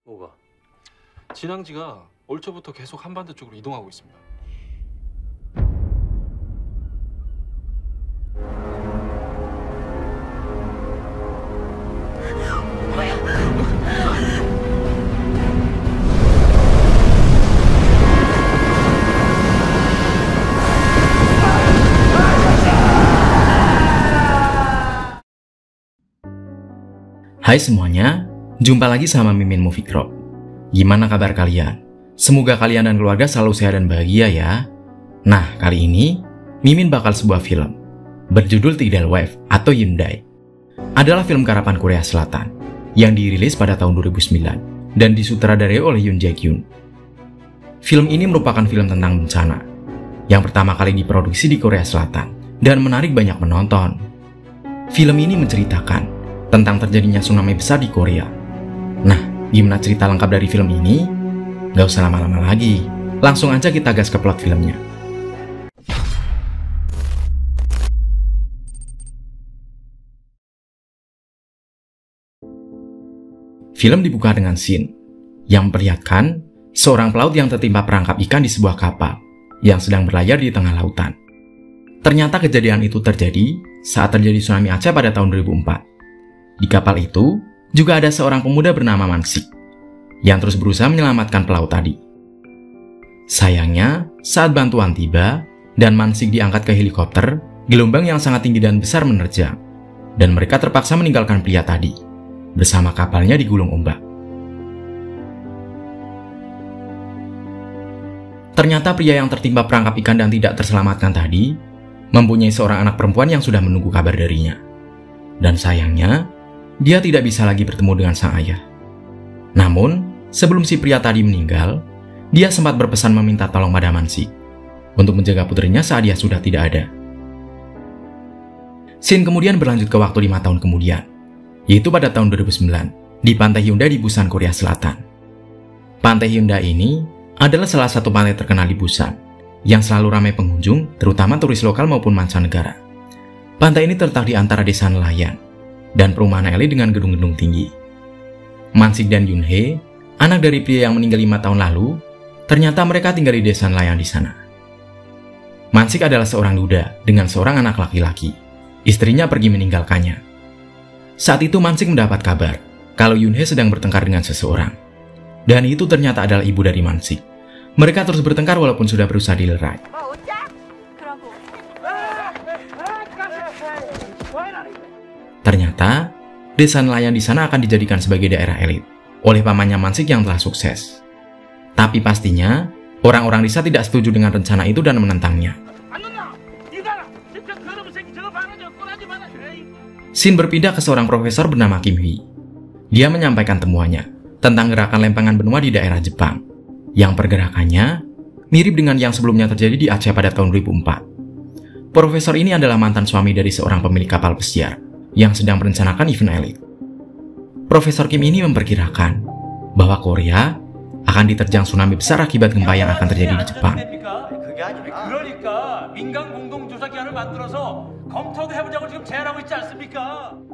뭐가? 진앙지가 올 초부터 계속 한반도 쪽으로 이동하고 있습니다. Hai semuanya, jumpa lagi sama Mimin Movie Crop. Gimana kabar kalian? Semoga kalian dan keluarga selalu sehat dan bahagia ya. Nah, kali ini Mimin bakal sebuah film berjudul Tidal Wave atau Hyundai. Adalah film karapan Korea Selatan yang dirilis pada tahun 2009 dan disutradarai oleh Yoon Jae-kyun. Film ini merupakan film tentang bencana yang pertama kali diproduksi di Korea Selatan dan menarik banyak penonton. Film ini menceritakan tentang terjadinya tsunami besar di Korea. Nah, gimana cerita lengkap dari film ini? Gak usah lama-lama lagi, langsung aja kita gas ke plot filmnya. Film dibuka dengan scene yang memperlihatkan seorang pelaut yang tertimpa perangkap ikan di sebuah kapal yang sedang berlayar di tengah lautan. Ternyata kejadian itu terjadi saat terjadi tsunami Aceh pada tahun 2004. Di kapal itu juga ada seorang pemuda bernama Mansik yang terus berusaha menyelamatkan pelaut tadi. Sayangnya, saat bantuan tiba dan Mansik diangkat ke helikopter, gelombang yang sangat tinggi dan besar menerjang, dan mereka terpaksa meninggalkan pria tadi bersama kapalnya digulung ombak. Ternyata pria yang tertimpa perangkap ikan dan tidak terselamatkan tadi mempunyai seorang anak perempuan yang sudah menunggu kabar darinya. Dan sayangnya, dia tidak bisa lagi bertemu dengan sang ayah. Namun, sebelum si pria tadi meninggal, dia sempat berpesan meminta tolong pada Mansik untuk menjaga putrinya saat dia sudah tidak ada. Scene kemudian berlanjut ke waktu 5 tahun kemudian, yaitu pada tahun 2009, di Pantai Hyundai di Busan, Korea Selatan. Pantai Hyundai ini adalah salah satu pantai terkenal di Busan, yang selalu ramai pengunjung, terutama turis lokal maupun mancanegara. Pantai ini terletak di antara desa nelayan dan perumahan elit dengan gedung-gedung tinggi. Mansik dan Yoon-hee, anak dari pria yang meninggal 5 tahun lalu, ternyata mereka tinggal di desa nelayan di sana. Mansik adalah seorang duda dengan seorang anak laki-laki. Istrinya pergi meninggalkannya. Saat itu Mansik mendapat kabar kalau Yoon-hee sedang bertengkar dengan seseorang. Dan itu ternyata adalah ibu dari Mansik. Mereka terus bertengkar walaupun sudah berusaha dilerai. Ternyata, desa nelayan di sana akan dijadikan sebagai daerah elit oleh pamannya Mansik yang telah sukses. Tapi pastinya, orang-orang desa tidak setuju dengan rencana itu dan menentangnya. Scene berpindah ke seorang profesor bernama Kim Hee. Dia menyampaikan temuannya tentang gerakan lempengan benua di daerah Jepang, yang pergerakannya mirip dengan yang sebelumnya terjadi di Aceh pada tahun 2004. Profesor ini adalah mantan suami dari seorang pemilik kapal pesiar yang sedang merencanakan event elit. Profesor Kim ini memperkirakan bahwa Korea akan diterjang tsunami besar akibat gempa yang akan terjadi di Jepang.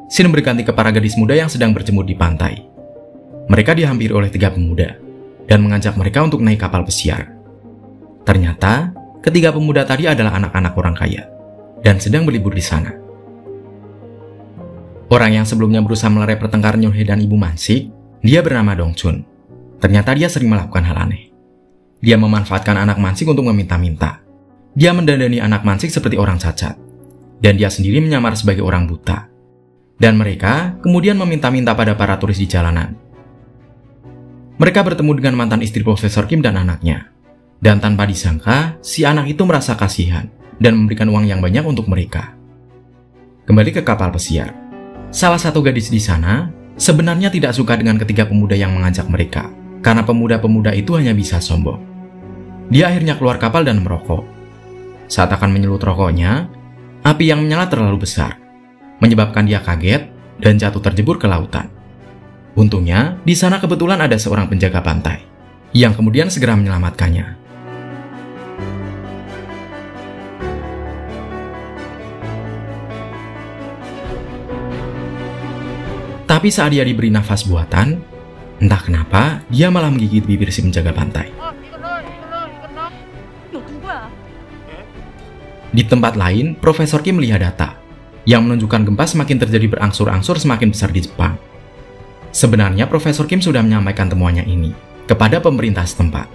Scene berganti ke para gadis muda yang sedang berjemur di pantai. Mereka dihampiri oleh 3 pemuda dan mengajak mereka untuk naik kapal pesiar. Ternyata, ketiga pemuda tadi adalah anak-anak orang kaya dan sedang berlibur di sana. Orang yang sebelumnya berusaha melerai pertengkaran Yoon-hee dan ibu Mansik, dia bernama Dong-chun. Ternyata dia sering melakukan hal aneh. Dia memanfaatkan anak Mansik untuk meminta-minta. Dia mendandani anak Mansik seperti orang cacat, dan dia sendiri menyamar sebagai orang buta. Dan mereka kemudian meminta-minta pada para turis di jalanan. Mereka bertemu dengan mantan istri Profesor Kim dan anaknya. Dan tanpa disangka, si anak itu merasa kasihan dan memberikan uang yang banyak untuk mereka. Kembali ke kapal pesiar. Salah satu gadis di sana sebenarnya tidak suka dengan ketiga pemuda yang mengajak mereka, karena pemuda-pemuda itu hanya bisa sombong. Dia akhirnya keluar kapal dan merokok. Saat akan menyelut rokoknya, api yang menyala terlalu besar, menyebabkan dia kaget dan jatuh terjebur ke lautan. Untungnya, di sana kebetulan ada seorang penjaga pantai, yang kemudian segera menyelamatkannya. Tapi saat dia diberi nafas buatan, Entah kenapa, dia malah menggigit bibir si penjaga pantai. 너 누구야? Di tempat lain, Profesor Kim melihat data yang menunjukkan gempa semakin terjadi berangsur-angsur semakin besar di Jepang. Sebenarnya Profesor Kim sudah menyampaikan temuannya ini kepada pemerintah setempat.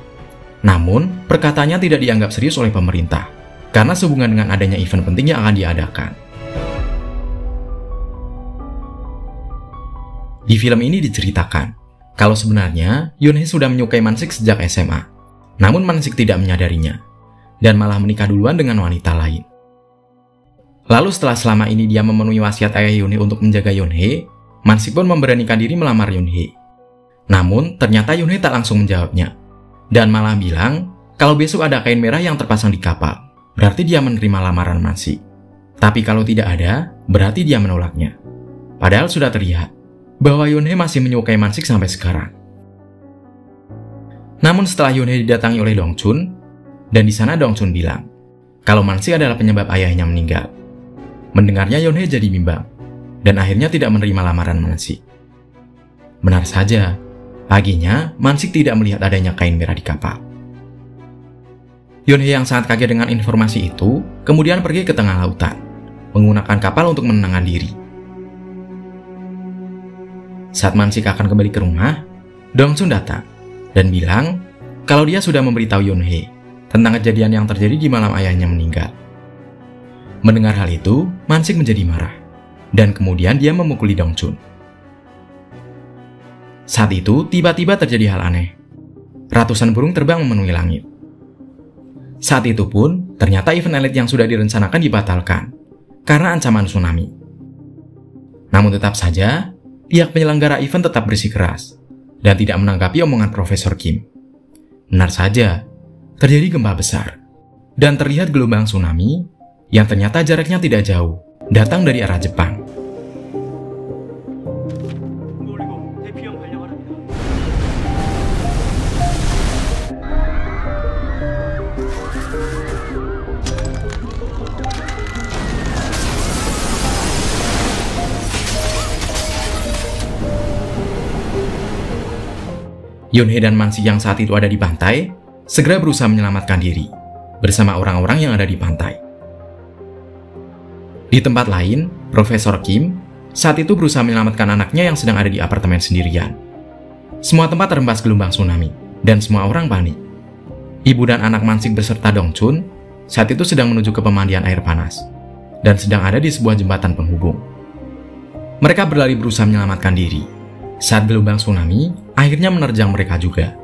Namun, perkataannya tidak dianggap serius oleh pemerintah karena sehubungan dengan adanya event penting yang akan diadakan. Di film ini diceritakan kalau sebenarnya Yoon-hee sudah menyukai Man-sik sejak SMA. Namun Man-sik tidak menyadarinya dan malah menikah duluan dengan wanita lain. Lalu setelah selama ini dia memenuhi wasiat ayah Yoon-hee untuk menjaga Yoon-hee, Man-sik pun memberanikan diri melamar Yoon-hee. Namun ternyata Yoon-hee tak langsung menjawabnya dan malah bilang kalau besok ada kain merah yang terpasang di kapal, berarti dia menerima lamaran Man-sik. Tapi kalau tidak ada, berarti dia menolaknya. Padahal sudah terlihat bahwa Yoon-hee masih menyukai Man-sik sampai sekarang. Namun setelah Yoon-hee didatangi oleh Dong-chun, dan di sana Dong-chun bilang kalau Man-sik adalah penyebab ayahnya meninggal. Mendengarnya Yoon-hee jadi bimbang, dan akhirnya tidak menerima lamaran Man-sik. Benar saja, paginya Man-sik tidak melihat adanya kain merah di kapal. Yoon-hee yang sangat kaget dengan informasi itu, kemudian pergi ke tengah lautan, menggunakan kapal untuk menenangkan diri. Saat Man-sik akan kembali ke rumah, Dong-chun datang dan bilang kalau dia sudah memberitahu Yoon-hee tentang kejadian yang terjadi di malam ayahnya meninggal. Mendengar hal itu, Man-sik menjadi marah dan kemudian dia memukuli Dong-chun. Saat itu, tiba-tiba terjadi hal aneh. Ratusan burung terbang memenuhi langit. Saat itu pun, ternyata event elit yang sudah direncanakan dibatalkan karena ancaman tsunami. Namun tetap saja, pihak penyelenggara event tetap bersikeras dan tidak menanggapi omongan Profesor Kim. Benar saja, terjadi gempa besar dan terlihat gelombang tsunami yang ternyata jaraknya tidak jauh, datang dari arah Jepang. Yoon-hee dan Man-sik yang saat itu ada di pantai segera berusaha menyelamatkan diri bersama orang-orang yang ada di pantai. Di tempat lain, Profesor Kim saat itu berusaha menyelamatkan anaknya yang sedang ada di apartemen sendirian. Semua tempat terhempas gelombang tsunami dan semua orang panik. Ibu dan anak Man-sik beserta Dong-chun saat itu sedang menuju ke pemandian air panas dan sedang ada di sebuah jembatan penghubung. Mereka berlari berusaha menyelamatkan diri saat gelombang tsunami akhirnya menerjang mereka juga.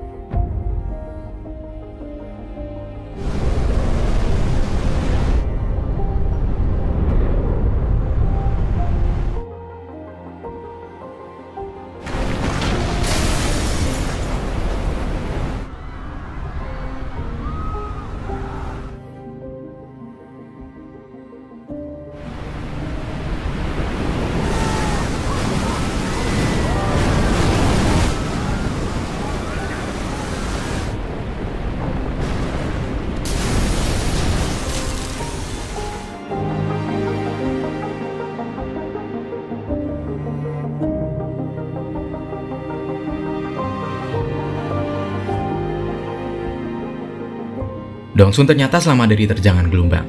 Dong-chun ternyata selamat dari terjangan gelombang.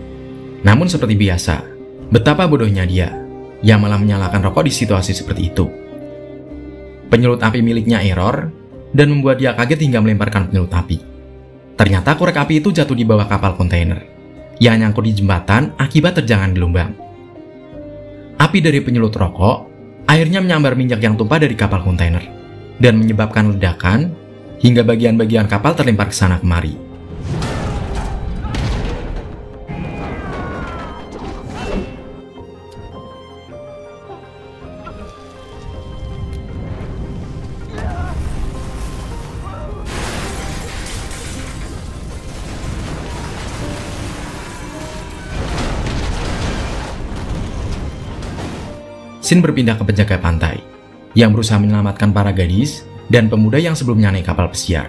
Namun seperti biasa, betapa bodohnya dia yang malah menyalakan rokok di situasi seperti itu. Penyulut api miliknya error dan membuat dia kaget hingga melemparkan penyulut api. Ternyata korek api itu jatuh di bawah kapal kontainer yang nyangkut di jembatan akibat terjangan gelombang. Api dari penyulut rokok akhirnya menyambar minyak yang tumpah dari kapal kontainer dan menyebabkan ledakan hingga bagian-bagian kapal terlempar ke sana kemari. Shin berpindah ke penjaga pantai yang berusaha menyelamatkan para gadis dan pemuda yang sebelumnya naik kapal pesiar.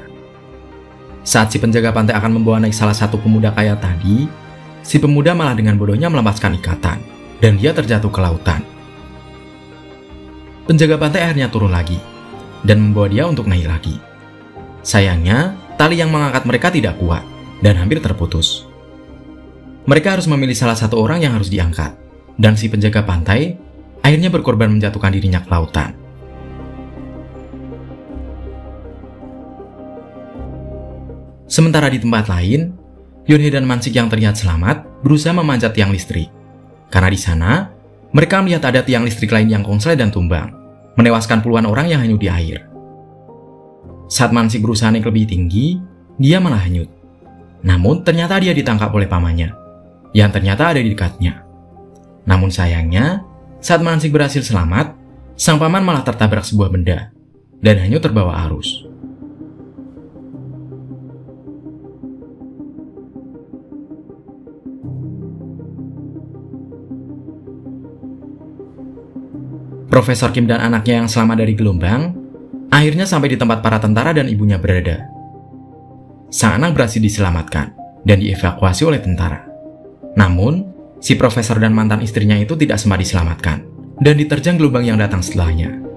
Saat si penjaga pantai akan membawa naik salah satu pemuda kaya tadi, si pemuda malah dengan bodohnya melepaskan ikatan dan dia terjatuh ke lautan. Penjaga pantai akhirnya turun lagi dan membawa dia untuk naik lagi. Sayangnya, tali yang mengangkat mereka tidak kuat dan hampir terputus. Mereka harus memilih salah satu orang yang harus diangkat, dan si penjaga pantai akhirnya berkorban menjatuhkan dirinya ke lautan. Sementara di tempat lain, Yonhye dan Mansik yang terlihat selamat berusaha memanjat tiang listrik. Karena di sana, mereka melihat ada tiang listrik lain yang konslet dan tumbang, menewaskan puluhan orang yang hanyut di air. Saat Mansik berusaha naik lebih tinggi, dia malah hanyut. Namun ternyata dia ditangkap oleh pamannya, yang ternyata ada di dekatnya. Namun sayangnya, saat Mansik berhasil selamat, sang paman malah tertabrak sebuah benda, dan hanyut terbawa arus. Profesor Kim dan anaknya yang selamat dari gelombang akhirnya sampai di tempat para tentara dan ibunya berada. Sang anak berhasil diselamatkan dan dievakuasi oleh tentara. Namun, si profesor dan mantan istrinya itu tidak sempat diselamatkan dan diterjang gelombang yang datang setelahnya.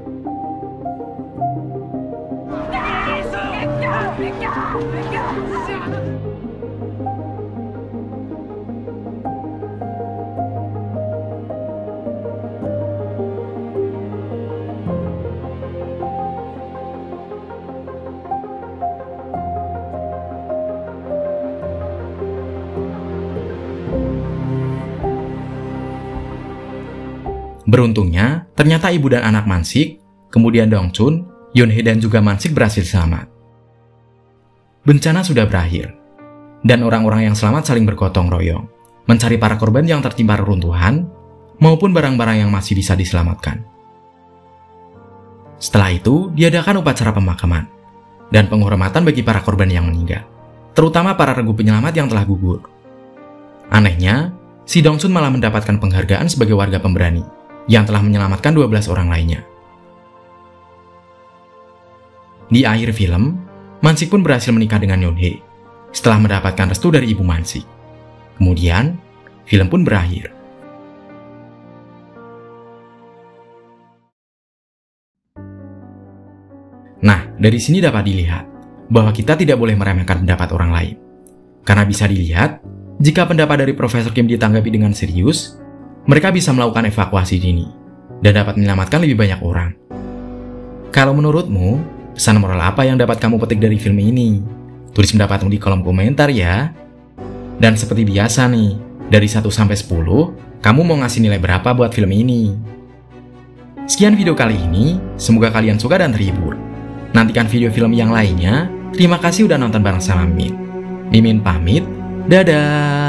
Beruntungnya, ternyata ibu dan anak Mansik, kemudian Dongchun, Yonhye dan juga Mansik berhasil selamat. Bencana sudah berakhir, dan orang-orang yang selamat saling bergotong royong, mencari para korban yang tertimpa reruntuhan, maupun barang-barang yang masih bisa diselamatkan. Setelah itu, diadakan upacara pemakaman, dan penghormatan bagi para korban yang meninggal, terutama para regu penyelamat yang telah gugur. Anehnya, si Dongchun malah mendapatkan penghargaan sebagai warga pemberani, yang telah menyelamatkan 12 orang lainnya. Di akhir film, Mansik pun berhasil menikah dengan Yonhye setelah mendapatkan restu dari ibu Mansik. Kemudian, film pun berakhir. Nah, dari sini dapat dilihat bahwa kita tidak boleh meremehkan pendapat orang lain. Karena bisa dilihat, jika pendapat dari Profesor Kim ditanggapi dengan serius, mereka bisa melakukan evakuasi dini dan dapat menyelamatkan lebih banyak orang. Kalau menurutmu, pesan moral apa yang dapat kamu petik dari film ini? Tulis pendapatmu di kolom komentar ya. Dan seperti biasa nih, dari 1 sampai 10, kamu mau ngasih nilai berapa buat film ini? Sekian video kali ini, semoga kalian suka dan terhibur. Nantikan video film yang lainnya. Terima kasih udah nonton bareng sama Mimin. Mimin pamit, dadah!